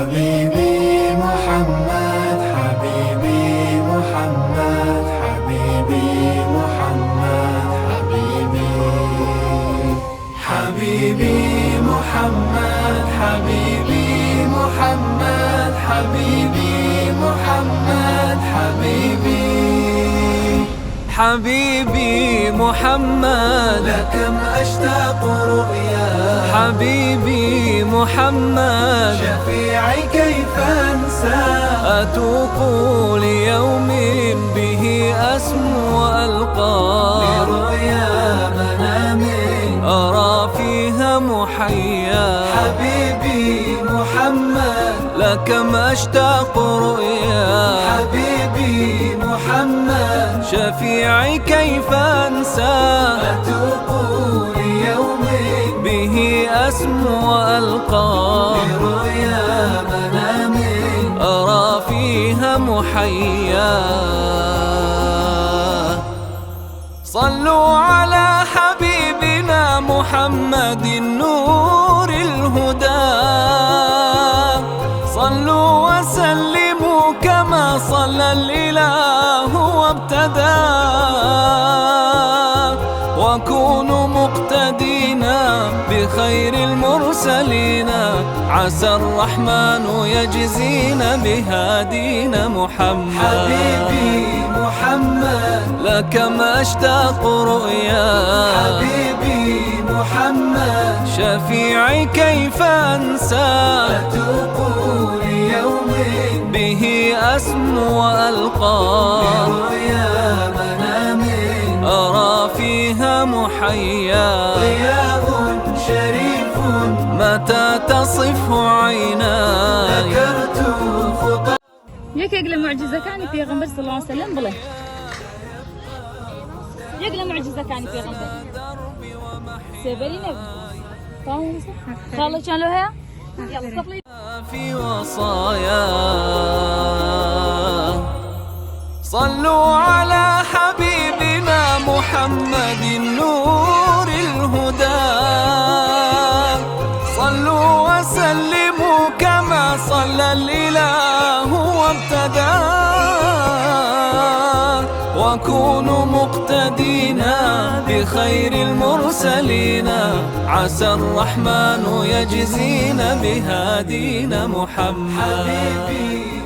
حبيبي محمد، حبيبي محمد، حبيبي محمد، حبيبي محمد، حبيبي محمد، حبيبي محمد، حبيبي محمد، لكم أشتاق رؤياك حبيبي محمد، شفيعي كيف أنسى. أتوق ليوم به أسمو وألقى لرؤيا منام أرى فيها محيا. حبيبي محمد، لكم أشتاق رؤيا حبيبي محمد، شفيعي كيف أنسى. أتوق ليوم به أسمو وألقى لرؤيا منام أرى فيها محيا. صلوا على حبيبنا محمد نور الهدى، صلوا وسلموا كما صلى الإله وابتدى. وكونوا مقتدينا بخير المرسلين، عسى الرحمن يجزينا بهادينا محمد. حبيبي محمد، لكم أشتاق رؤيا حبيبي محمد، شفيعي كيف أنسى. أتوق ليوم به أسمو وألقى لرؤيا منام أرى فيها محيا. ضياء شريف متى تصفه عيناي ذكرت خطى. يقل معجزة كان في غنبر صلى الله عليه وسلم بله يقل معجزة كان في غنبر سيبلي نبي طاوم صح خالد كان له يلا صفلي في وصايا. صلوا على حبيبنا محمد نور الهدى، صلوا وسلموا كما صلى الإله وابتدى. وكونوا مقتدينا بخير المرسلين، عسى الرحمن يجزينا بهادينا محمد. حبيبي